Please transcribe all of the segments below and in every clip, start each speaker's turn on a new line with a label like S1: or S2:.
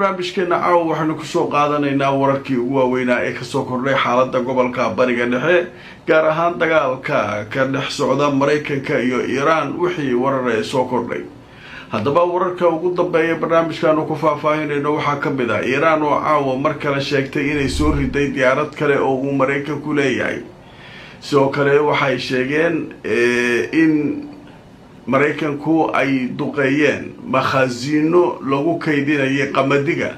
S1: barnaamijkeena caawa waxaanu kusoo qaadanaynaa wararkii ugu waaweynaa ee kasoo kordhay xaaladda gobolka bariga dhexe gaar ahaan dagaalka ka dhex socda Mareykanka iyo Iiraan wixii warar ee soo kordhay. haddaba wararka ugu dambeeya barnaamijkaanu ku faahfaahinayno waxaa ka mid ah Iiraan oo caawa mar kale sheegtay inay soo riday diyaarad kale oo uu Mareykanku leeyahay. sidoo kale waxay sheegeen in Mareykanku ay duqeeyeen makhaasiino lagu kaydinayay qamadiga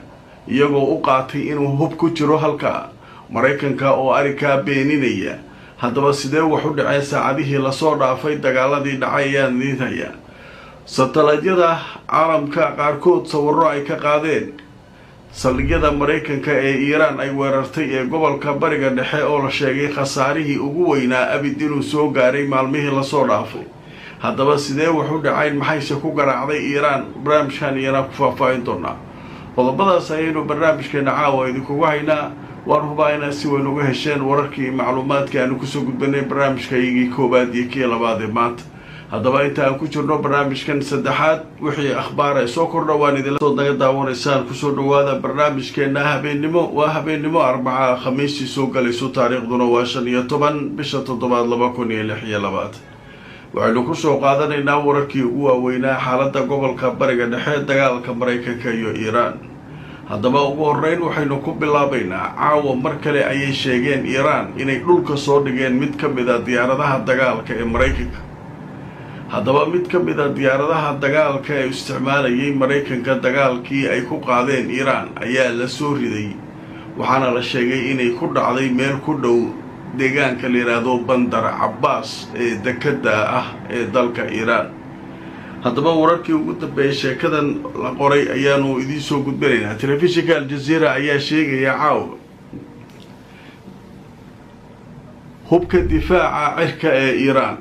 S1: iyagoo u qaatay inuu hub ku jiro halka Mareykanka oo arrinka beeninaya. haddaba sidee wax u dhacay saacadihii la soo dhaafay dagaaladii dhacayaan nidaaya satellite-yada caalamka qaarkood sawirro ay ka qaadeen saldhigyada Mareykanka ee Iiraan ay weerartay ee gobolka bariga dhexe oo la sheegay khasaarihii ugu weynaa abid inuu soo gaaray maalmihii la soo dhaafay. haddaba sidee wax u dhacay maxayse ku garaacday Iiraan barnaamijkan iyana ku faahfaahin doonaa. qodobadaas ayaynu barnaamijkeena caawa idinkugu haynaa. waan hubaa inaad si weyn uga hesheen wararkii macluumaadka aanu kusoo gudbanay barnaamijkaygii koowaad iyo kii labaad ee maanta. haddaba inta aan ku jirno barnaamijkan saddexaad wixii akhbaar ay soo kordha waan idinla soo naga daawanaysaan. kusoo dhawaada barnaamijkeena habeennimo. waa habeennimo Arbaca Khamiistii soo galayso taariikhduna waa 15 bisha 7 2026. waxaynu kusoo qaadanaynaa wararkii ugu waaweynaa xaaladda gobolka bariga dhexe dagaalka Mareykanka iyo Iiraan. haddaba ugu horreyn waxaynu ku bilaabaynaa caawa mar kale ayay sheegeen Iiraan inay dhulka soo dhigeen mid ka mid ah diyaaradaha dagaalka ee Mareykanka. haddaba mid ka mid ah diyaaradaha dagaalka ee isticmaalayay Mareykanka dagaalkii ay ku qaadeen Iiraan ayaa la soo riday waxaana la sheegay inay ku dhacday meel ku dhow deegaanka la yiraahdo Bandar Abbas ee dekada ah ee dalka Iiraan. haddaba wararkii ugu dambeeyay sheekadan la qoray ayaanu idin soo gudbinaynaa. telefishinka Al Jazeera ayaa sheegaya caawa hubka difaaca cirka ee Iiraan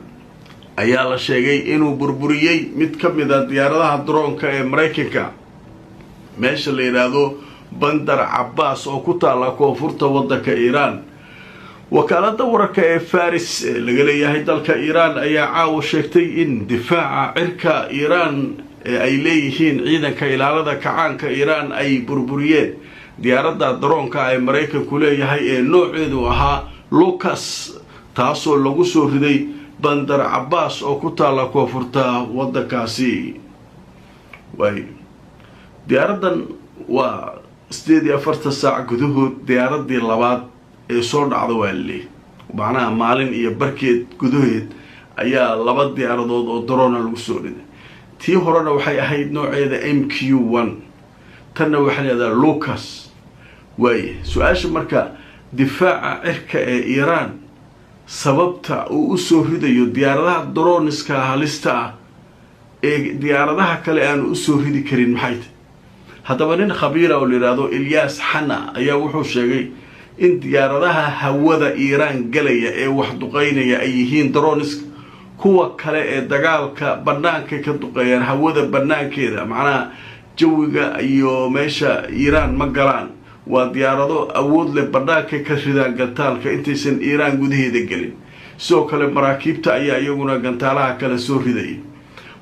S1: ayaa la sheegay inuu burburiyay mid ka mid ah diyaaradaha droonka ee Mareykanka meesha la yiraahdo Bandar Abbas oo ku taala koonfurta waddanka Iiraan. wakaaladda wararka ee Faris ee laga leeyahay dalka Iiraan ayaa caawa sheegtay in difaaca cirka Iiraan ay leeyihiin ciidanka ilaalada kacaanka Iiraan ay burburiyeen diyaaradda droonka ee Mareykanku leeyahay ee nooceedu ahaa Lucas taasoo lagu soo riday Bandar Abbas oo ku taala koonfurta waddankaasi. diyaaradan waa 48 saac gudahood diyaaradii labaad ee soo dhacda waali macnaha maalin iyo barkeed gudaheed ayaa laba diyaaradood oo drone lagu soo riday. tii horena waxay ahayd nooceeda MQ1 tanna waxay leedahay Lucas. su'aasha marka difaaca cirka ee Iiraan sababta uu u soo ridayo diyaaradaha droneska halista ah ee diyaaradaha kale aan u soo ridi karin maxay tahay. haddaba nin khabiir ah oo la yiraahdo Ilyas Hanna ayaa wuxuu sheegay in diyaaradaha hawada Iiraan galaya ee wax duqeynaya ay yihiin drones kuwa kale ee dagaalka banaanka ka duqeeyaan hawada banaankeeda macnaha jawiga iyo meesha Iiraan ma galaan. waa diyaarado awood leh banaanka ka ridaan gantaalka intaysan Iiraan gudaheeda gelin. sidoo kale maraakiibta ayaa iyaguna gantaalaha kale soo riday.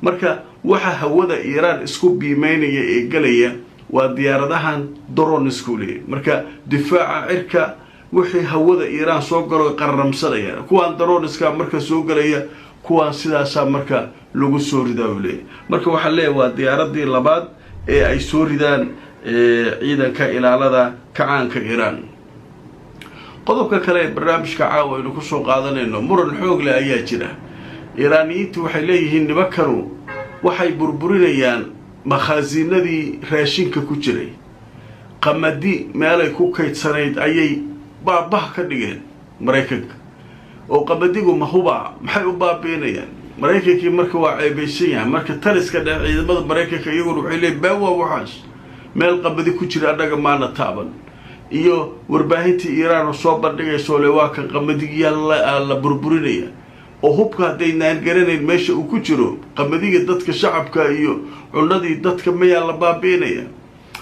S1: marka waxa hawada Iiraan isku biimeynaya ee galaya waa diyaaradahan dronesku leeyahay. marka difaaca cirka wixii hawada Iiraan soo galo qaramsanaya kuwan droneska marka soo galaya kuwan sidaas marka lagu soo ridaa leeyahay. marka waxa leeyahay waa diyaaradii labaad ee ay soo ridaan ciidanka ilaalada kacaanka Iiraan. qodobka kale ee barnaamijka caawa aynu ku soo qaadanayno muran xoog leh ayaa jira. Iiraaniyiintu waxay leeyihiin nimankanu waxay burburinayaan makhaasiinadii raashinka ku jiray. qamadi meelay ku kaydsanayd ayay baabah ka dhigeen Mareykanka oo qamadigu mahuba maxay u baabiinayaan. Mareykankii marka waa ceebaysan yahay marka taliska dhex ciidamada Mareykanka iyaguna waxay leeyihiin baawa waxaas meel qamadi ku jira anaga maana taaban. iyo warbaahintii Iiraan soo bandhigayso le waa kan qamadiga la burburinaya oo hubka haday naan garanayn meesha uu ku jiro qamadiga dadka shacabka iyo cunadii dadka ma la baabiinaya.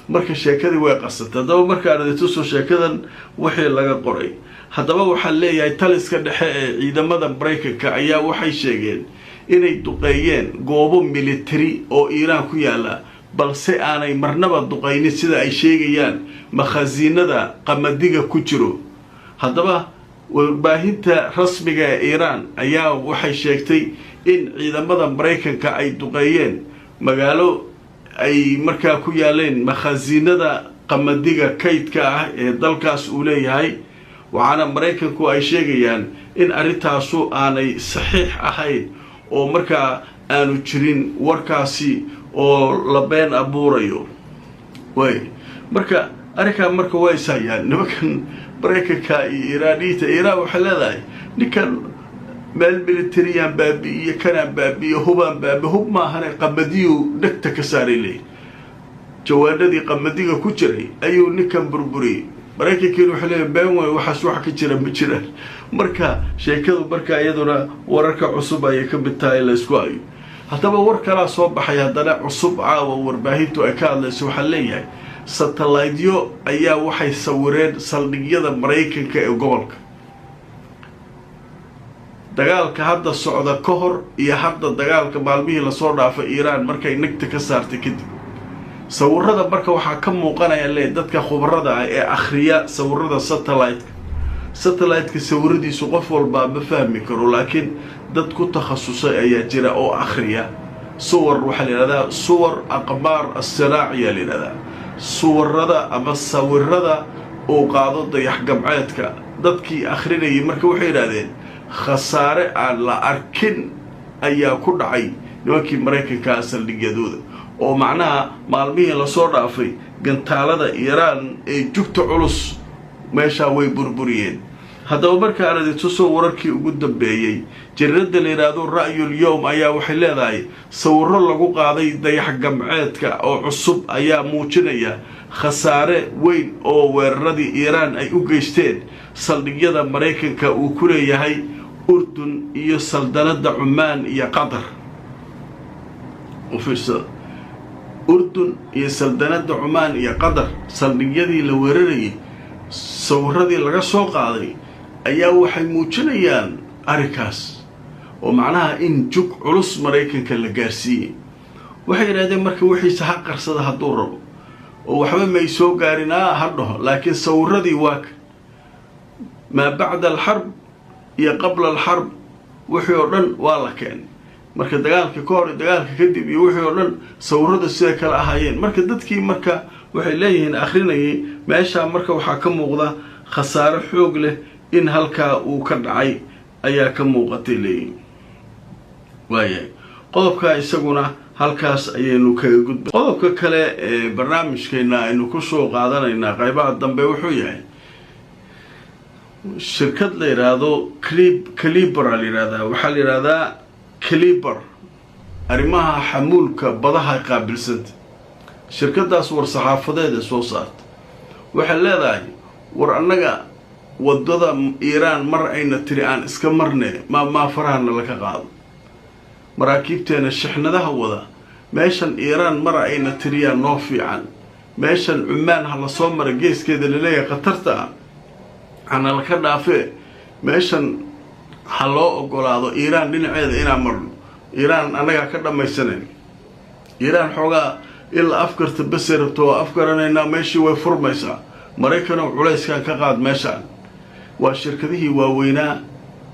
S1: marka sheekadii way qasatay. haddaba marka aan tuso sheekadan wixii laga qoray. haddaba waxaa leeyahay taliska dhexe ee ciidamada Mareykanka ayaa waxay sheegeen inay duqeeyeen goobo military oo Iiraan ku yaala balse aanay marnaba duqaynin sida ay sheegayaan makhaasiinada qamadiga ku jiro. haddaba warbaahinta rasmiga ee Iiraan ayaa waxay sheegtay in ciidamada Mareykanka ay duqeeyeen magaalo ay markaa ku yaaleen makhaasiinada qamadiga kaydka ah ee dalkaas uu leeyahay. waxaana Mareykanku ay sheegayaan in arintaasu aanay saxiix ahayn oo markaa aanu jirin warkaasi oo la been abuurayo. marka arrinka marka way sayaan nimankan Mareykanka iyo Iiraan waxay leedahay ninkan meel militariyan baabi'iyo kana baabi'iyo hub maahane qamadiyu dhagta ka saaray leey jawaanadii qamadiga ku jiray ayuu ninkan burburiyay. Mareykankiina wuxuu leeyahay been way waxaas wax ka jira ma jiraan. marka sheekadu marka iyaduna wararka cusub ay ka mid tahay la isku hayo. haddaba war kala soo baxay haddana cusub caawa warbaahintu ay ka hadlayso waxaa leeyahay satellite-yo ayaa waxay sawireen saldhigyada Mareykanka ee gobolka. dagaalka hadda socda ka hor iyo hadda dagaalka maalmihii la soo dhaafay Iiraan markay nagta ka saartay kadib sawirada marka waxaa ka muuqanaya dadka khubarada ah ee akhriya sawirada satellite-ka sawiradiisu qof walba ma fahmi karo laakiin dad ku takhasusay ayaa jira oo akhriya suwar waxa la yiraahdaa suwar aqmar as-saraaciya la yiraahdaa suwarada ama sawirada oo qaado dayax gamceedka dadkii akhrinayay marka waxay yiraahdeen khasaare aan la arkin ayaa ku dhacay nimankii Mareykanka saldhigyadooda oo macnaha maalmihii la soo dhaafay gantaalada Iiraan ee jugta culus meesha way burburiyeen. haddaba marka aan soo wararkii ugu dambeeyay jirada la yiraahdo Ra'yul Yawm ayaa waxay leedahay sawirro lagu qaaday dayax gamceedka oo cusub ayaa muujinaya khasaare weyn oo weeraradii Iiraan ay u geysteen saldhigyada Mareykanka uu ku leeyahay Urdun iyo saldanada Cumaan iyo Qatar. Urdun iyo saldanada Cumaan iyo Qatar saldhigyadii la weerarayay sawirradii laga soo qaaday ayaa waxay muujinayaan arikaas oo macnaha in jug culus Mareykanka la gaarsiiyay. waxay yiraahdeen marka wixii sax qarsada haduu rabo oo waxba may soo gaarinaa hadho laakiin sawirradii waa ma bacda al-harb iyo qabla al-harb wixii oo dhan waa la keen marka dagaalka ka hor dagaalka kadib iyo wixii oo dhan sawirrada sida kala ahaayeen. marka dadkii marka waxay leeyihiin akhrinayay meesha marka waxaa ka muuqda khasaare xoog leh in halka uu ka dhacay ayaa ka muuqatay leeyihiin. qodobka isaguna halkaas ayaynu kaga gudbay. qodobka kale ee barnaamijkeena aynu ku soo qaadanaynaa qaybaha dambe wuxuu yahay shirkad la yiraahdo Caliber la yiraahdaa waxaa la yiraahdaa Caliber arrimaha xamuulka badaha qaabilsanta. shirkadaas war saxaafadeed soo saartay waxay leedahay war annaga wadada Iiraan mar ayna tiri aan iska marnay ma farahana la ka qaado maraakiibteena shixnadaha wada meeshan Iiraan mar ayna tiriya noo fiican meeshan Cumaan hala soo mara geeskeeda la leeyahay qatarta ana la ka dhaafay meeshan haloo ogolaado Iiraan dhinaceeda inaan marno. Iiraan anaga ka dhamaysanay Iiraan xogaa ila afkarta basirto afkaranayna meeshii way furmaysaa. Mareykan oo culeyskan ka qaad meeshan waa shirkadihii waaweynaa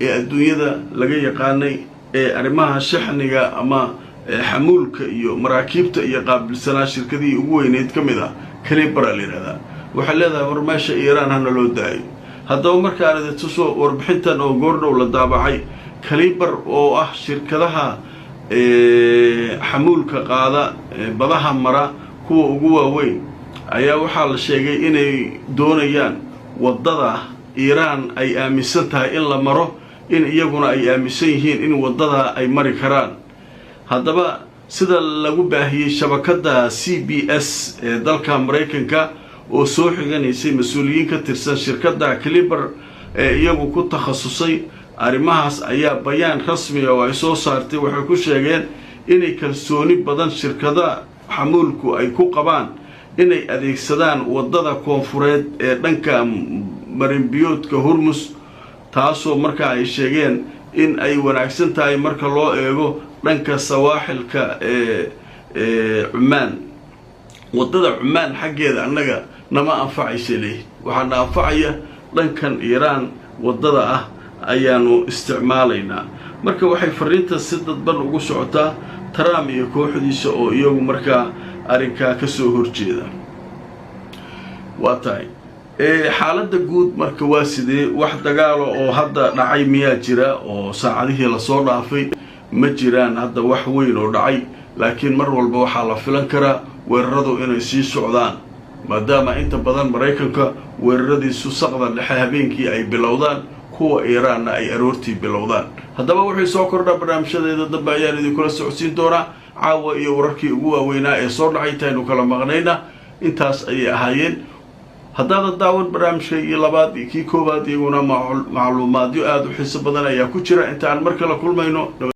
S1: ee adduunyada laga yaqaanay ee arrimaha shixniga ama xamuulka iyo maraakiibta iyo qaabilsanaa shirkadihii ugu weyneed kamid ah Caliber la yiraahdaa. waxay leedahay war meesha Iiraan hana loo daayo. haddaba marka aan soo warbixintan oo goordhow la daabacay Caliber oo ah shirkadaha xamuulka qaada badaha mara kuwa ugu waaweyn ayaa waxaa la sheegay inay doonayaan wadada Iiraan ay aaminsan tahay in la maro in iyaguna ay aaminsan yihiin in wadada ay mari karaan. haddaba sida lagu baahiyay shabakada CBS ee dalka Mareykanka oo soo xiganaysay mas'uuliyiin ka tirsan shirkadda Caliber ee iyagu ku takhasusay arrimahaas ayaa bayaan rasmi ah oo ay soo saartay waxay ku sheegeen inay kalsooni badan shirkadaha xamuulku ay ku qabaan inay adeegsadaan wadada koonfureed ee dhanka marinbiyoodka Hormuz taasoo marka ay sheegeen in ay wanaagsan tahay marka loo eego dhanka sawaaxilka Cumaan. wadada Cumaan xaggeeda annaga nama anfacaysa leeyahay waxaana anfacaya dhankan Iiraan wadada ah ayaanu isticmaalaynaa marka waxay fariinta si dadban ugu socotaa Trump iyo kooxdiisa oo iyagu markaa arrinka ka soo horjeeda waa tahay xaaladda guud marka waa sidee wax dagaalo oo hadda dhacay miyaa jira oo saacadihii la soo dhaafay ma jiraan hadda wax weyn oo dhacay laakiin mar walba waxaa la filan karaa weeraradu inay sii socdaan maadaama inta badan Mareykanka weeraradiisu saqda dhexe habeenkii ay bilowdaan kuwa Iiraanna ay aroortii bilowdaan haddaba wuxuu soo kordhaa barnaamijyadeeda dambe ayaan idinkula socodsiin doonaa caawa iyo wararkii ugu waaweynaa ee soo dhacay intaynu kala maqnayna intaas ayay ahaayeen haddaad daawan barnaamijka iyo labaad iyo kii koobaad iyaguna macluumaadyo aad u xiiso badan ayaa ku jira intaan mar kale kulmayno